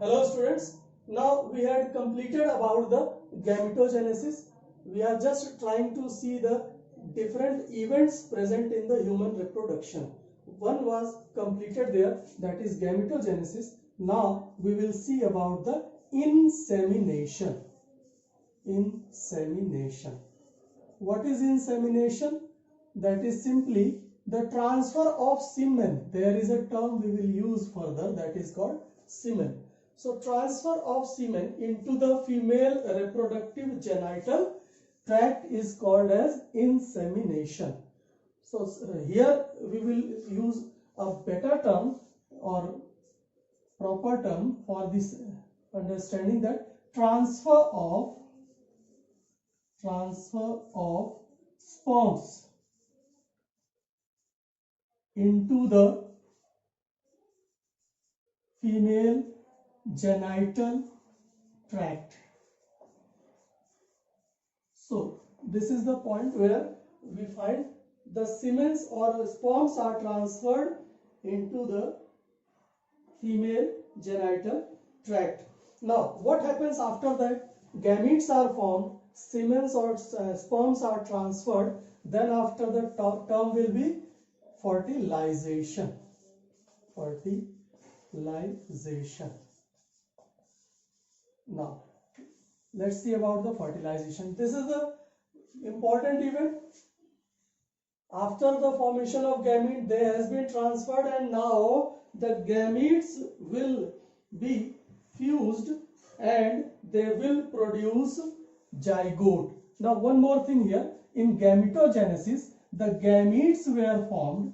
Hello students, now we had completed about the gametogenesis. We are just trying to see the different events present in the human reproduction. One was completed there, that is gametogenesis. Now we will see about the insemination. Insemination. What is insemination? That is simply the transfer of semen. There is a term we will use further, that is called semen. So transfer of semen into the female reproductive genital tract is called as insemination. So here we will use a better term or proper term for this understanding, that transfer of sperms into the female genital tract. So this is the point where we find the semens or sperms are transferred into the female genital tract. Now what happens after that? Gametes are formed, semens or sperms are transferred, then after the term will be fertilization. Now let's see about the fertilization. This is the important event. After the formation of gamete, they has been transferred, and now the gametes will be fused and they will produce zygote. Now one more thing here, in gametogenesis the gametes were formed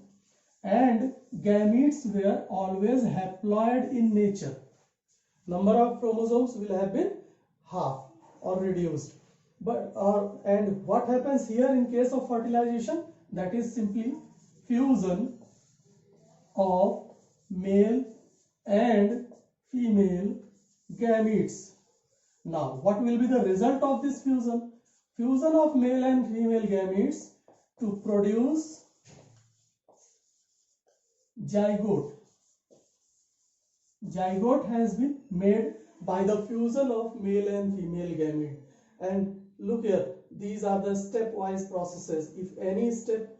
and gametes were always haploid in nature. Number of chromosomes will have been half or reduced. But and what happens here in case of fertilization? That is simply fusion of male and female gametes. Now what will be the result of this fusion? Fusion of male and female gametes to produce zygote. Zygote has been made by the fusion of male and female gamete. And look here, these are the stepwise processes. If any step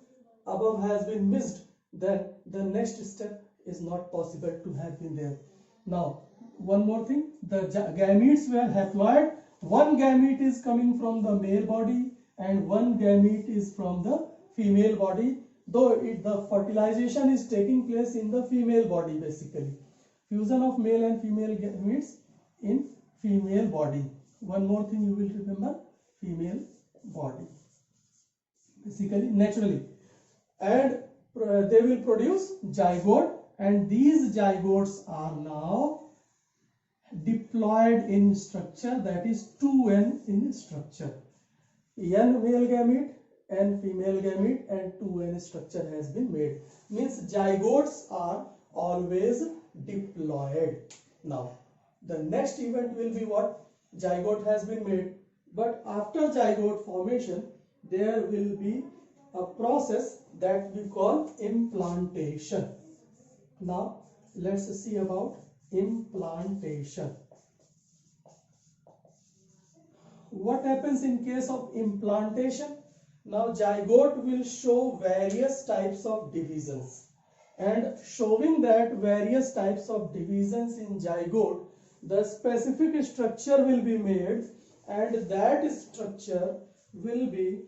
above has been missed, then the next step is not possible to have been there. Now one more thing, the gametes were haploid. One gamete is coming from the male body and one gamete is from the female body, though the fertilization is taking place in the female body basically. Fusion of male and female gametes in female body. One more thing you will remember, female body basically naturally, and they will produce zygote, and these zygotes are now diploid in structure, that is 2n in structure. N male gamete and female gamete and 2n structure has been made. Means zygotes are always diploid. Now the next event will be what? Zygote has been made, but after zygote formation there will be a process that we call implantation. Now let's see about implantation. What happens in case of implantation? Now zygote will show various types of divisions, and showing that various types of divisions in zygote, the specific structure will be made, and that structure will be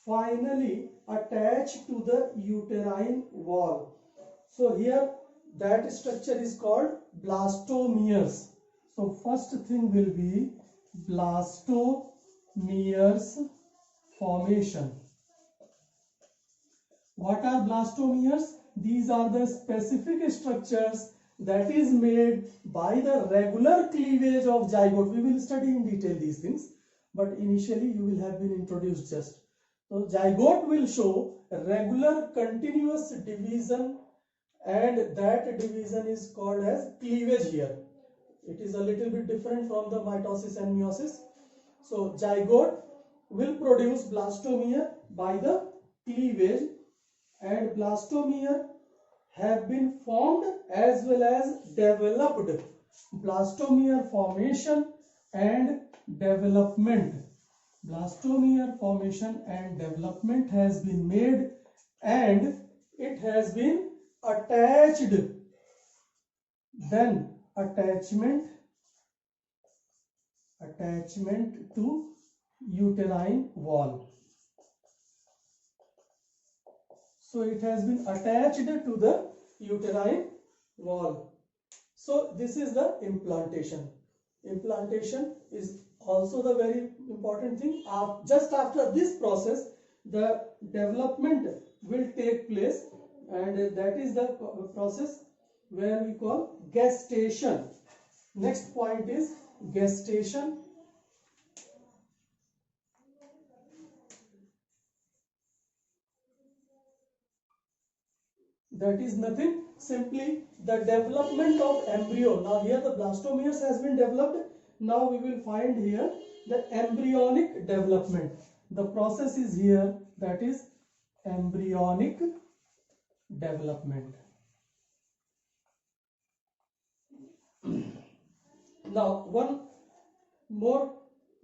finally attached to the uterine wall. So here that structure is called blastomeres. So first thing will be blastomeres formation. What are blastomeres? These are the specific structures that is made by the regular cleavage of zygote. We will study in detail these things, but initially you will have been introduced just. So zygote will show regular continuous division, and that division is called as cleavage here. It is a little bit different from the mitosis and meiosis. So zygote will produce blastomere by the cleavage, and blastomere have been formed as well as developed blastomere formation and development. Blastomere formation and development has been made, and it has been attached. Then attachment to uterine wall. So it has been attached to the uterine wall. So this is the implantation. Implantation is also the very important thing. Just after this process, the development will take place, and that is the process where we call gestation. Next point is gestation. That is nothing, simply the development of embryo. Now here the blastomeres has been developed. Now we will find here the embryonic development. The process is here, that is embryonic development. Now one more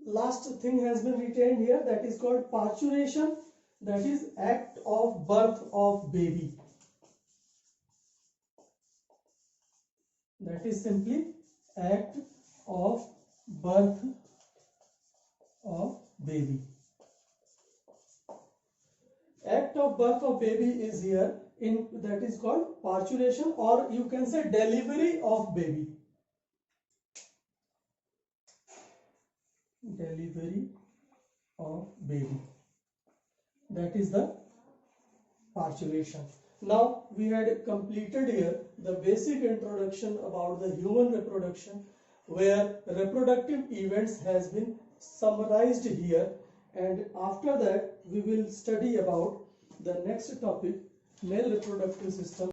last thing has been retained here, that is called parturition. That is act of birth of baby. That is simply act of birth of baby. Act of birth of baby is here, that is called parturition, or you can say delivery of baby. Delivery of baby. That is the parturition. Now we had completed here the basic introduction about the human reproduction, where reproductive events has been summarized here, and after that we will study about the next topic, male reproductive system.